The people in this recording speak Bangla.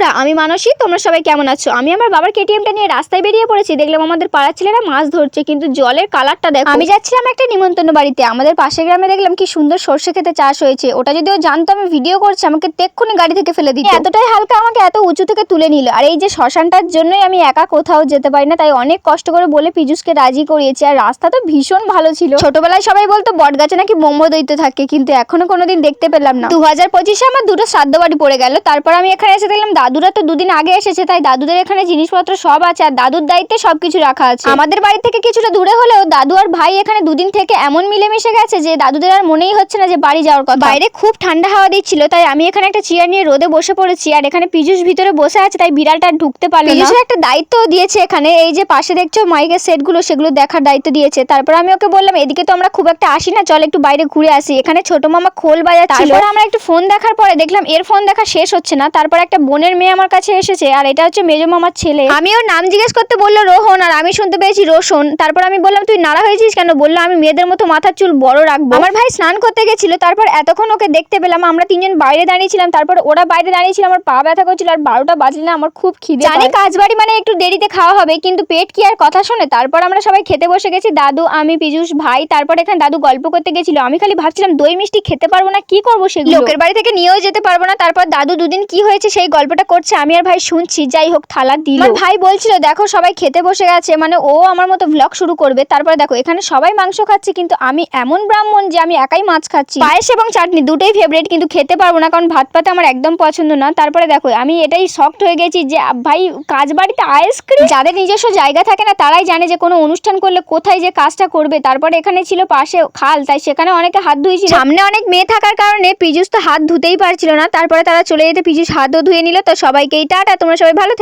বন্ধুরা, আমি মানসী। তোমরা সবাই কেমন আছো? আমি আমার বাবার কেটিএমটা নিয়ে রাস্তায় বেরিয়ে পড়েছি। দেখলাম আমাদের পাড়ার ছেলেরা মাছ ধরছে, কিন্তু জলের কালারটা দেখো। আমি যাচ্ছিলাম একটা নিমন্ত্রণ বাড়িতে। আমাদের পাশের গ্রামে দেখলাম কি সুন্দর সর্ষে ক্ষেতে চাষ হয়েছে। ওটা যদিও জানতো আমি ভিডিও করছি, আমাকে তেক্ষুনি গাড়ি থেকে ফেলে দিত। এতটাই হালকা আমাকে এত উঁচু থেকে তুলে নিল। আর এই যে শ্মশানটার জন্যই আমি একা কোথাও যেতে পারি না, তাই অনেক কষ্ট করে বলে পীযুষকে রাজি করিয়েছি। আর রাস্তা তো ভীষণ ভালো ছিল। ছোটবেলায় সবাই বলতো বটগাছে নাকি ব্রহ্মদৈত্য থাকে, কিন্তু এখনো কোনোদিন দেখতে পেলাম না। 2025-এ আমার দুটো শ্রাদ্ধ বাড়ি পড়ে গেল। তারপর আমি এখানে এসে দেখলাম দাদুরা তো দুদিন আগে এসেছে, তাই দাদুদের এখানে জিনিসপত্র সব আছে আর দাদুর দায়িত্বে সবকিছু রাখা আছে। আমাদের বাড়ি থেকে কিছুটা দূরে হলেও দাদু আর ভাই এখানে দুদিন থেকে এমন মিলেমিশে গেছে যে দাদুদের আর মনেই হচ্ছে না যে বাড়ি যাওয়ার কথা। বাইরে খুব ঠান্ডা হাওয়া দিচ্ছিল, তাই আমি এখানে একটা চেয়ার নিয়ে রোদে বসে পড়েছি। আর এখানে পীযুষ ভিতরে বসে আছে, তাই বিড়ালটা ঢুকতে পারলো না। পীযুষের একটা দায়িত্ব দিয়েছে এখানে, এই যে পাশে দেখছো মাইকের সেটগুলো, সেগুলো দেখার দায়িত্ব দিয়েছে। তারপর আমি ওকে বললাম এদিকে তো আমরা খুব একটা আসি না, চল একটু বাইরে ঘুরে আসি। এখানে ছোট মামা খোল বাজাচ্ছিল। তারপর আমরা একটু ফোন দেখার পরে দেখলাম এর ফোন দেখা শেষ হচ্ছে না। তারপর একটা বোনের মেয়ে আমার কাছে এসেছে, আর এটা হচ্ছে মেজো মামার ছেলে। আমি ওর নাম জিজ্ঞেস করতে বললো রোহন, আর আমি শুনতে পেয়েছি রোশন। তারপর আমি বললাম তুই নাড়া হয়েছিস কেন? বললো আমি মেয়েদের মতো মাথার চুল বড় রাখবো। আমার ভাই স্নান করতে গেছিল, তারপর এতক্ষণ ওকে দেখতে পেলাম। আমরা তিনজন বাইরে দাঁড়িয়েছিলাম, তারপর ওরা বাইরে দাঁড়িয়েছিল। আমার পা ব্যথা করছিল, আর 12টা বাজলে না আমার খুব খিদে। জানি কাজ বাড়ি মানে একটু দেরিতে খাওয়া হবে, কিন্তু পেট কি আর কথা শোনে। তারপর আমরা সবাই খেতে বসে গেছি, দাদু, আমি, পীযুষ, ভাই। তারপর এখানে দাদু গল্প করতে গেছিল। আমি খালি ভাবছিলাম দই মিষ্টি খেতে পারবো না, কি করবো সেগুলো, লোকের বাড়ি থেকে নিয়েও যেতে পারবো না। তারপর দাদু দুদিন কি হয়েছে সেই গল্পটা করছে, আমি আর ভাই শুনছি। যাই হোক, থালা দিল। আমার ভাই বলছিল দেখো সবাই খেতে বসে গেছে, মানে ও আমার মতো ভ্লগ শুরু করবে। তারপরে দেখো এখানে সবাই মাংস খাচ্ছে, কিন্তু আমি এমন ব্রাহ্মণ যে আমি একাই মাছ খাচ্ছি। পায়েস এবং চাটনি দুটোই ফেভারিট, কিন্তু খেতে পারবো না, কারণ ভাত পাতে আমার একদম পছন্দ না। তারপরে দেখো আমি এটাই শকড হয়ে গেছি যে ভাই কাজ বাড়িতে আইসক্রিম। যাদের নিজস্ব জায়গা থাকে না তারাই জানে যে কোনো অনুষ্ঠান করলে কোথায় যে কাজটা করবে। তারপরে এখানে ছিল পাশে খাল, তাই সেখানে অনেকে হাত ধুয়েছিল। সামনে অনেক মেয়ে থাকার কারণে পীযুষ তো হাত ধুতেই পারছিল না। তারপরে তারা চলে যেতে পীযুষ হাতও ধুয়ে নিল। তো সবাইকে টাটা, তোমরা সবাই ভালো।